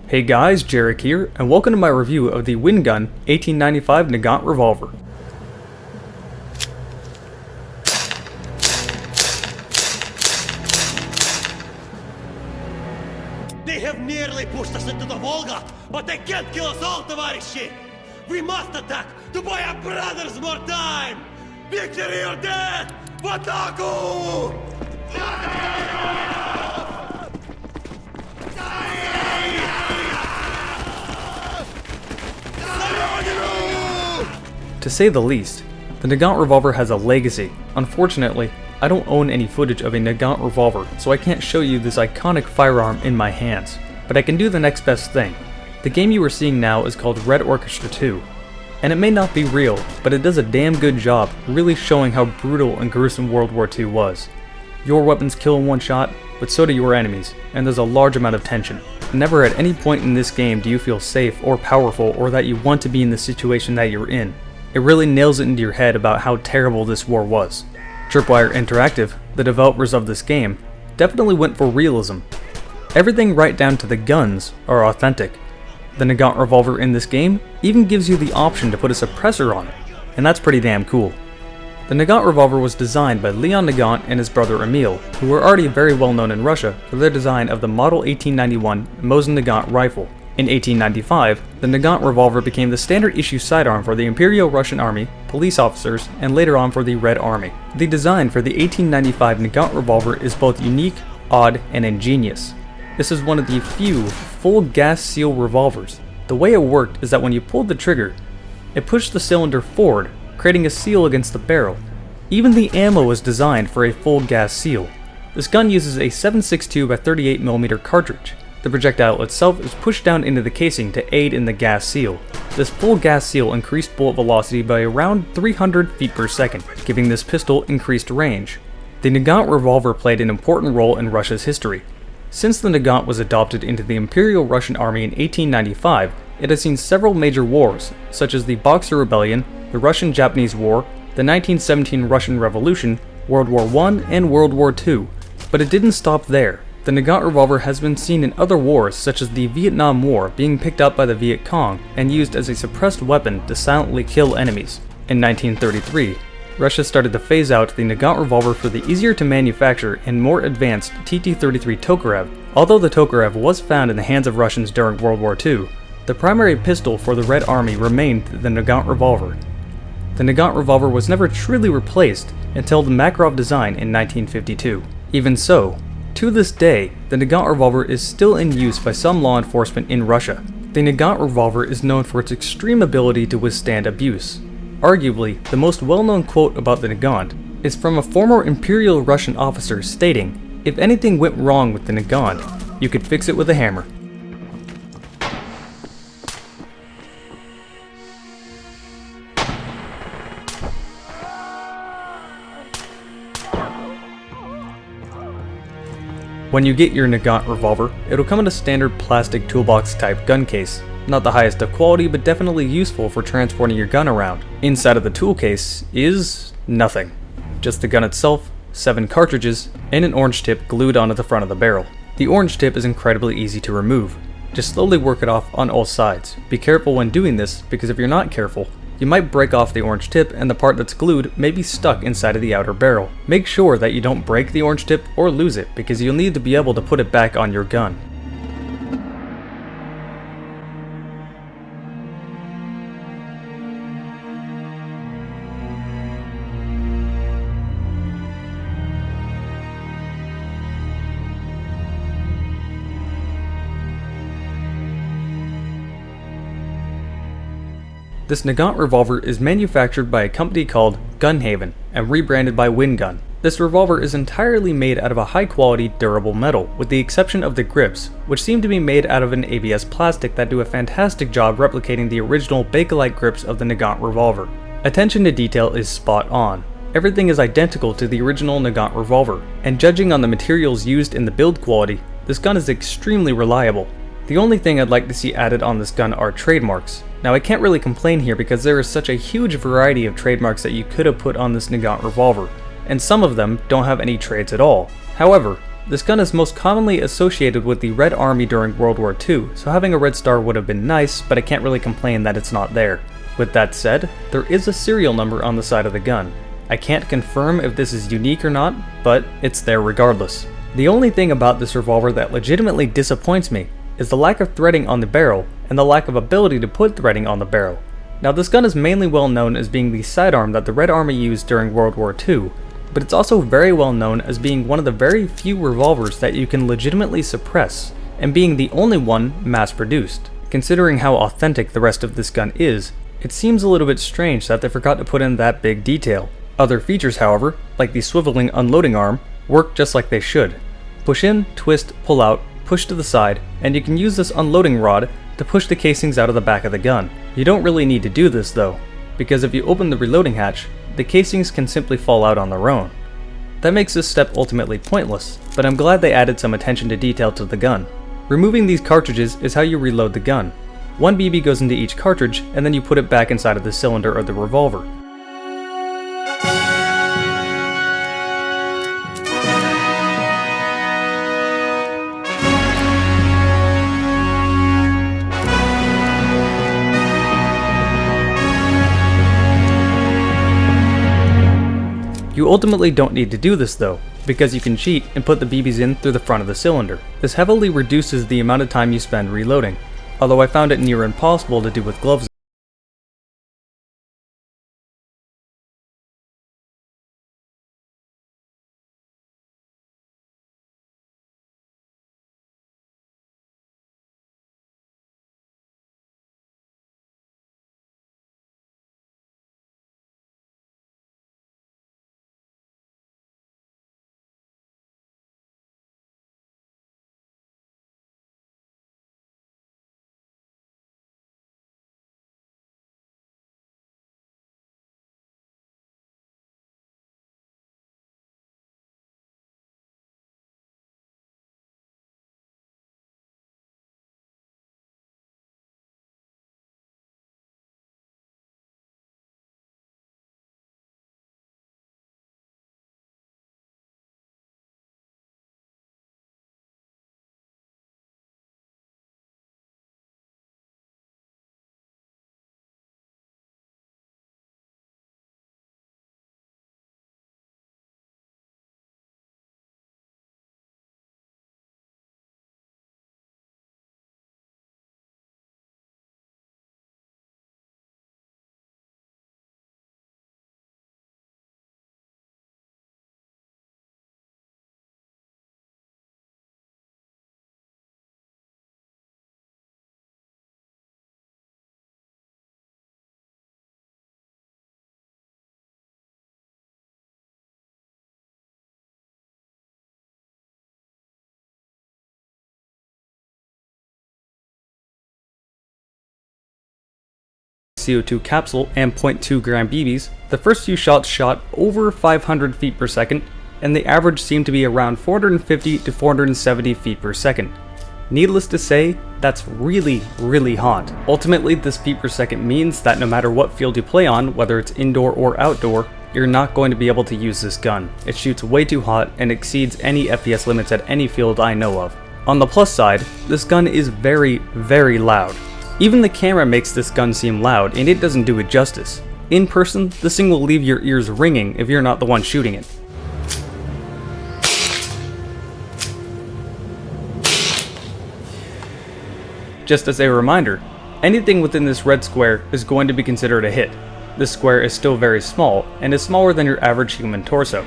Hey guys, Jarek here, and welcome to my review of the Wingun 1895 Nagant Revolver. They have nearly pushed us into the Volga, but they can't kill us all, товарищи! We must attack to buy our brothers more time! Victory or death! В атаку! To say the least, the Nagant Revolver has a legacy. Unfortunately, I don't own any footage of a Nagant Revolver, so I can't show you this iconic firearm in my hands. But I can do the next best thing. The game you are seeing now is called Red Orchestra 2. And it may not be real, but it does a damn good job really showing how brutal and gruesome World War II was. Your weapons kill in one shot, but so do your enemies, and there's a large amount of tension. Never at any point in this game do you feel safe or powerful or that you want to be in the situation that you're in. It really nails it into your head about how terrible this war was. Tripwire Interactive, the developers of this game, definitely went for realism. Everything right down to the guns are authentic. The Nagant Revolver in this game even gives you the option to put a suppressor on it, and that's pretty damn cool. The Nagant Revolver was designed by Leon Nagant and his brother Emil, who were already very well known in Russia for their design of the Model 1891 Mosin Nagant rifle. In 1895, the Nagant Revolver became the standard issue sidearm for the Imperial Russian Army, police officers, and later on for the Red Army. The design for the 1895 Nagant Revolver is both unique, odd, and ingenious. This is one of the few full gas seal revolvers. The way it worked is that when you pulled the trigger, it pushed the cylinder forward, creating a seal against the barrel. Even the ammo was designed for a full gas seal. This gun uses a 7.62 by 38mm cartridge. The projectile itself is pushed down into the casing to aid in the gas seal. This full gas seal increased bullet velocity by around 300 feet per second, giving this pistol increased range. The Nagant Revolver played an important role in Russia's history. Since the Nagant was adopted into the Imperial Russian Army in 1895, it has seen several major wars, such as the Boxer Rebellion, the Russian-Japanese War, the 1917 Russian Revolution, World War I, and World War II. But it didn't stop there. The Nagant Revolver has been seen in other wars, such as the Vietnam War, being picked up by the Viet Cong and used as a suppressed weapon to silently kill enemies. In 1933, Russia started to phase out the Nagant Revolver for the easier to manufacture and more advanced TT-33 Tokarev. Although the Tokarev was found in the hands of Russians during World War II, the primary pistol for the Red Army remained the Nagant Revolver. The Nagant Revolver was never truly replaced until the Makarov design in 1952. Even so, to this day, the Nagant Revolver is still in use by some law enforcement in Russia. The Nagant Revolver is known for its extreme ability to withstand abuse. Arguably, the most well-known quote about the Nagant is from a former Imperial Russian officer stating, "If anything went wrong with the Nagant, you could fix it with a hammer." When you get your Nagant Revolver, it'll come in a standard plastic toolbox type gun case. Not the highest of quality, but definitely useful for transporting your gun around. Inside of the tool case is nothing. Just the gun itself, 7 cartridges, and an orange tip glued onto the front of the barrel. The orange tip is incredibly easy to remove. Just slowly work it off on all sides. Be careful when doing this, because if you're not careful, you might break off the orange tip and the part that's glued may be stuck inside of the outer barrel. Make sure that you don't break the orange tip or lose it, because you'll need to be able to put it back on your gun. This Nagant Revolver is manufactured by a company called Gunhaven and rebranded by Wingun. This revolver is entirely made out of a high-quality, durable metal, with the exception of the grips, which seem to be made out of an ABS plastic that do a fantastic job replicating the original Bakelite grips of the Nagant Revolver. Attention to detail is spot on. Everything is identical to the original Nagant Revolver, and judging on the materials used in the build quality, this gun is extremely reliable. The only thing I'd like to see added on this gun are trademarks. Now I can't really complain here because there is such a huge variety of trademarks that you could have put on this Nagant Revolver, and some of them don't have any trades at all. However, This gun is most commonly associated with the Red Army during World War II, so having a red star would have been nice, but I can't really complain that it's not there. With that said, there is a serial number on the side of the gun. I can't confirm if this is unique or not, but it's there regardless. The only thing about this revolver that legitimately disappoints me is the lack of threading on the barrel and the lack of ability to put threading on the barrel. Now this gun is mainly well known as being the sidearm that the Red Army used during World War II, but it's also very well known as being one of the very few revolvers that you can legitimately suppress, and being the only one mass-produced. Considering how authentic the rest of this gun is, it seems a little bit strange that they forgot to put in that big detail. Other features, however, like the swiveling unloading arm, work just like they should. Push in, twist, pull out, push to the side, and you can use this unloading rod to push the casings out of the back of the gun. You don't really need to do this though, because if you open the reloading hatch, the casings can simply fall out on their own. That makes this step ultimately pointless, but I'm glad they added some attention to detail to the gun. Removing these cartridges is how you reload the gun. One BB goes into each cartridge, and then you put it back inside of the cylinder of the revolver. You ultimately don't need to do this though, because you can cheat and put the BBs in through the front of the cylinder. This heavily reduces the amount of time you spend reloading, although I found it near impossible to do with gloves. CO2 capsule and 0.2 gram BBs, the first few shots shot over 500 feet per second, and the average seemed to be around 450 to 470 feet per second. Needless to say, that's really hot. Ultimately, this feet per second means that no matter what field you play on, whether it's indoor or outdoor, you're not going to be able to use this gun. It shoots way too hot and exceeds any FPS limits at any field I know of. On the plus side, this gun is very loud. Even the camera makes this gun seem loud, and it doesn't do it justice. In person, this thing will leave your ears ringing if you're not the one shooting it. Just as a reminder, anything within this red square is going to be considered a hit. This square is still very small, and is smaller than your average human torso.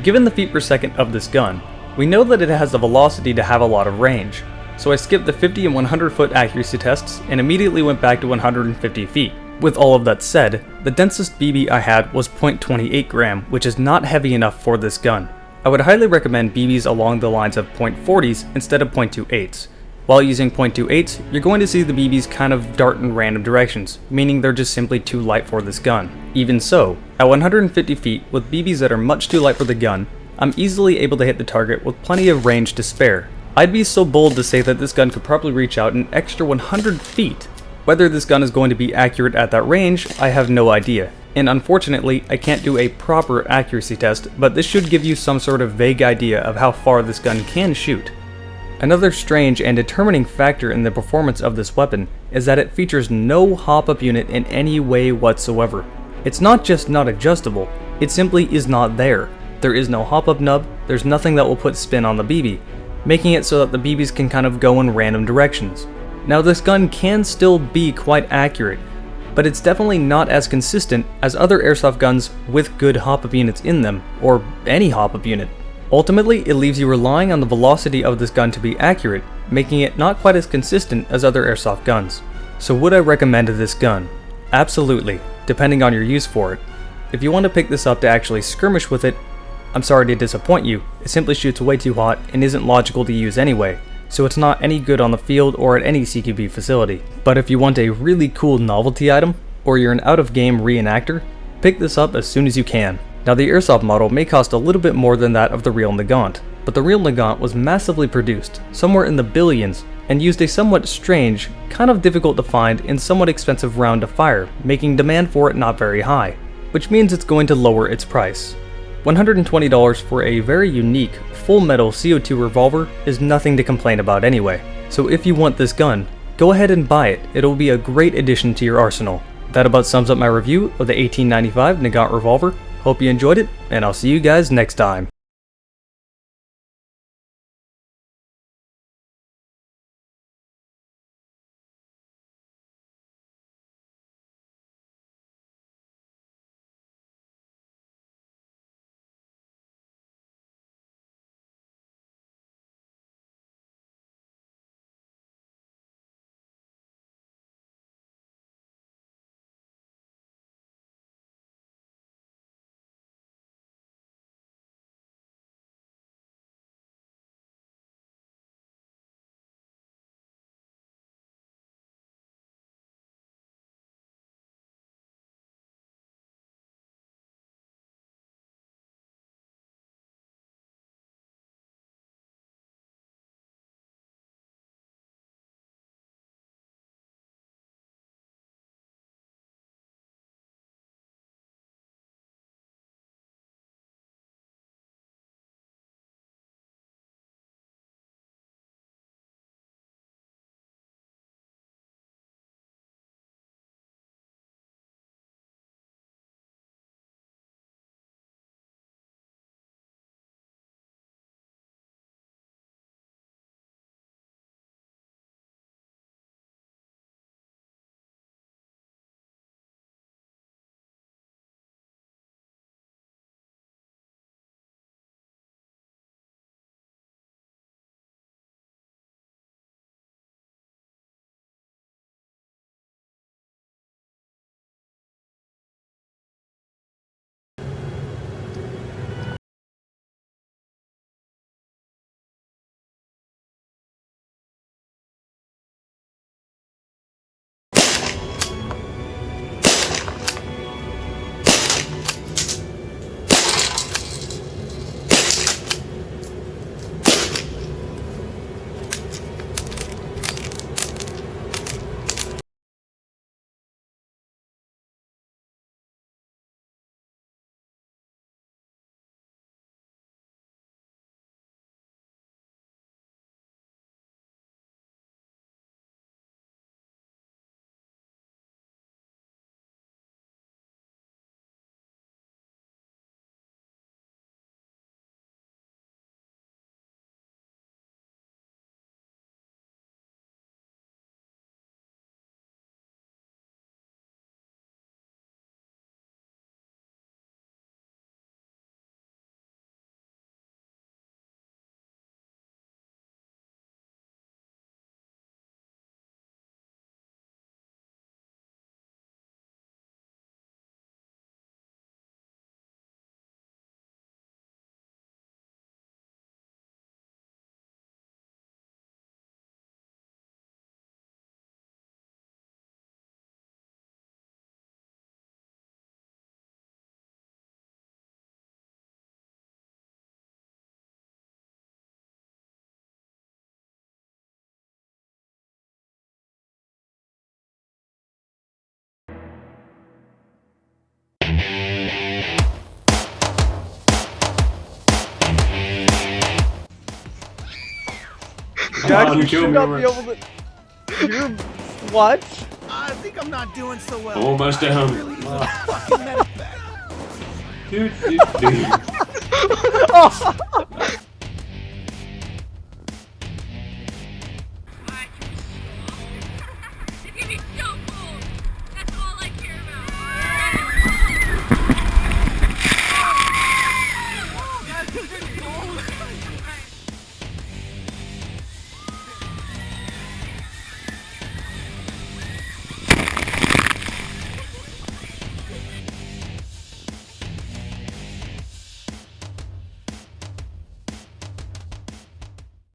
Given the feet per second of this gun, we know that it has the velocity to have a lot of range. So I skipped the 50 and 100 foot accuracy tests and immediately went back to 150 feet. With all of that said, the densest BB I had was 0.28 gram, which is not heavy enough for this gun. I would highly recommend BBs along the lines of 0.40s instead of 0.28s. While using 0.28s, you're going to see the BBs kind of dart in random directions, meaning they're just simply too light for this gun. Even so, at 150 feet, with BBs that are much too light for the gun, I'm easily able to hit the target with plenty of range to spare. I'd be so bold to say that this gun could probably reach out an extra 100 feet. Whether this gun is going to be accurate at that range, I have no idea. And unfortunately, I can't do a proper accuracy test, but this should give you some sort of vague idea of how far this gun can shoot. Another strange and determining factor in the performance of this weapon is that it features no hop-up unit in any way whatsoever. It's not just not adjustable, it simply is not there. There is no hop-up nub, there's nothing that will put spin on the BB, making it so that the BBs can kind of go in random directions. Now this gun can still be quite accurate, but it's definitely not as consistent as other airsoft guns with good hop-up units in them, or any hop-up unit. Ultimately, it leaves you relying on the velocity of this gun to be accurate, making it not quite as consistent as other airsoft guns. So would I recommend this gun? Absolutely, depending on your use for it. If you want to pick this up to actually skirmish with it, I'm sorry to disappoint you, it simply shoots way too hot and isn't logical to use anyway, so it's not any good on the field or at any CQB facility. But if you want a really cool novelty item, or you're an out-of-game reenactor, pick this up as soon as you can. Now the airsoft model may cost a little bit more than that of the real Nagant, but the real Nagant was massively produced, somewhere in the billions, and used a somewhat strange, kind of difficult to find, and somewhat expensive round to fire, making demand for it not very high, which means it's going to lower its price. $120 for a very unique, full metal CO2 revolver is nothing to complain about anyway, so if you want this gun, go ahead and buy it, it'll be a great addition to your arsenal. That about sums up my review of the 1895 Nagant Revolver. Hope you enjoyed it, and I'll see you guys next time. Jack, you kill should me not over be able to. You're what? I think I'm not doing so well. Almost down. Really need a fucking medic back. Dude.